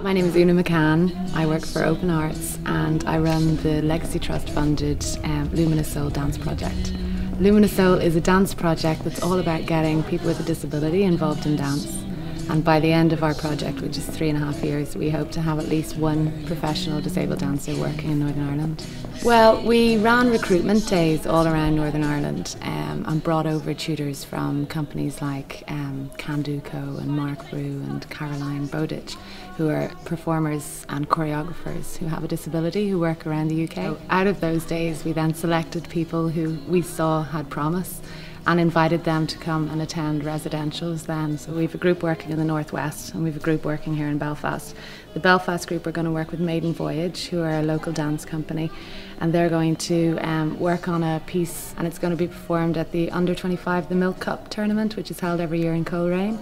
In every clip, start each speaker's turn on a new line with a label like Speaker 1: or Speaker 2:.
Speaker 1: My name is McCann. I work for Open Arts and I run the Legacy Trust funded Luminous Soul Dance Project. Luminous Soul is a dance project that's all about getting people with a disability involved in dance. And by the end of our project, which is 3.5 years, we hope to have at least one professional disabled dancer working in Northern Ireland. Well, we ran recruitment days all around Northern Ireland and brought over tutors from companies like Can Do Co and Mark Brew and Carál Bowditch, who are performers and choreographers who have a disability who work around the UK. So out of those days, we then selected people who we saw had promise and invited them to come and attend residentials then. So we have a group working in the Northwest and we have a group working here in Belfast. The Belfast group are going to work with Maiden Voyage, who are a local dance company, and they're going to work on a piece, and it's going to be performed at the Under 25 The Milk Cup tournament, which is held every year in Coleraine.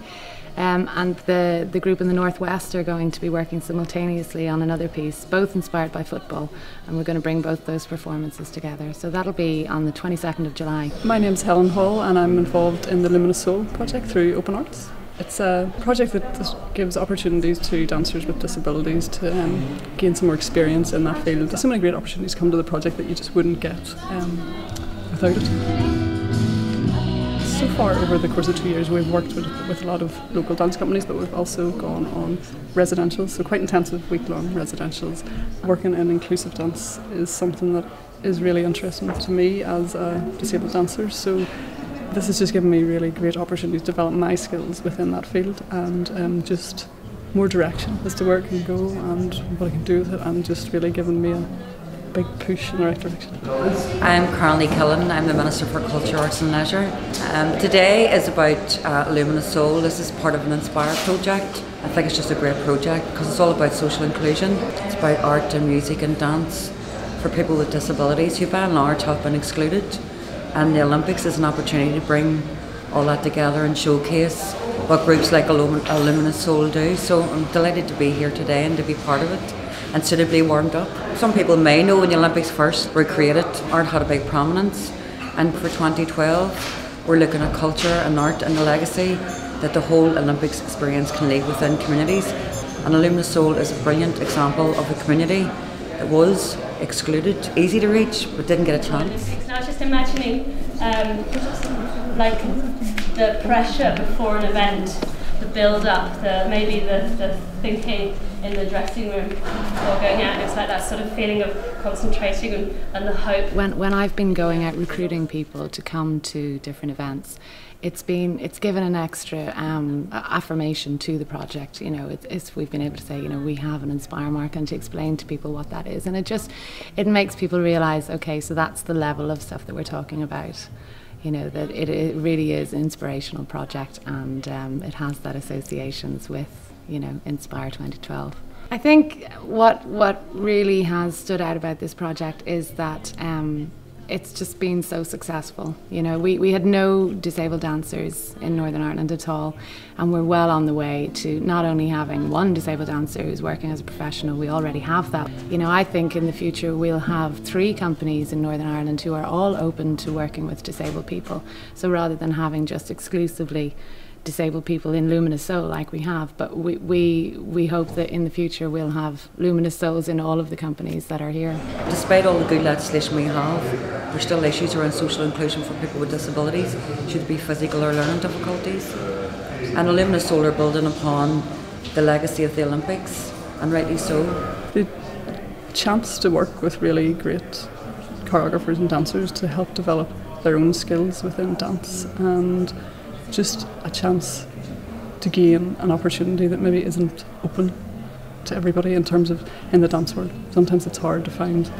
Speaker 1: And the group in the Northwest are going to be working simultaneously on another piece, both inspired by football, and we're going to bring both those performances together. So that'll be on the 22nd of July.
Speaker 2: My name's Helen Hall and I'm involved in the Luminous Soul project through Open Arts. It's a project that gives opportunities to dancers with disabilities to gain some more experience in that field. There's so many great opportunities come to the project that you just wouldn't get without it. So far, over the course of 2 years, we've worked with a lot of local dance companies, but we've also gone on residentials, so quite intensive week-long residentials. Working in inclusive dance is something that is really interesting to me as a disabled dancer, so this has just given me really great opportunities to develop my skills within that field and just more direction as to where it can go and what I can do with it, and just really given me a big push in the right direction.
Speaker 3: I'm Carál. I'm the Minister for Culture, Arts and Leisure. Today is about Luminous Soul. This is part of an Inspire project. I think it's just a great project because it's all about social inclusion. It's about art and music and dance for people with disabilities who by and large have been excluded. And the Olympics is an opportunity to bring all that together and showcase what groups like Luminous Soul do. So I'm delighted to be here today and to be part of it and suitably warmed up. Some people may know when the Olympics first were created, art had a big prominence, and for 2012 we're looking at culture and art and the legacy that the whole Olympics experience can leave within communities. And Luminous Soul is a brilliant example of a community that was excluded, easy to reach, but didn't get a chance.
Speaker 4: Now just imagining like the pressure before an event, the build-up, maybe the thinking in the dressing room before going out. It's like that sort of feeling of concentrating and the hope.
Speaker 1: When I've been going out recruiting people to come to different events, it's given an extra affirmation to the project. You know, we've been able to say, you know, we have an Inspire mark, and to explain to people what that is, and it makes people realise, okay, so that's the level of stuff that we're talking about. You know, that it really is an inspirational project, and it has that associations with, you know, Inspire 2012. I think what really has stood out about this project is that it's just been so successful. You know, we had no disabled dancers in Northern Ireland at all, and we're well on the way to not only having one disabled dancer who's working as a professional, we already have that. You know, I think in the future we'll have 3 companies in Northern Ireland who are all open to working with disabled people. So rather than having just exclusively disabled people in Luminous Soul like we have, but we hope that in the future we'll have Luminous Souls in all of the companies that are here.
Speaker 3: Despite all the good legislation we have, there's still issues around social inclusion for people with disabilities, should it be physical or learning difficulties. And Luminous Soul are building upon the legacy of the Olympics, and rightly so.
Speaker 2: The chance to work with really great choreographers and dancers to help develop their own skills within dance, and just a chance to gain an opportunity that maybe isn't open to everybody in terms of in the dance world. Sometimes it's hard to find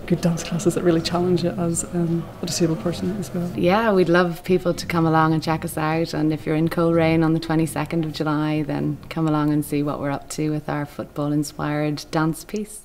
Speaker 2: good dance classes that really challenge you as a disabled person as well.
Speaker 1: Yeah, we'd love people to come along and check us out, and if you're in Coleraine on the 22nd of July, then come along and see what we're up to with our football inspired dance piece.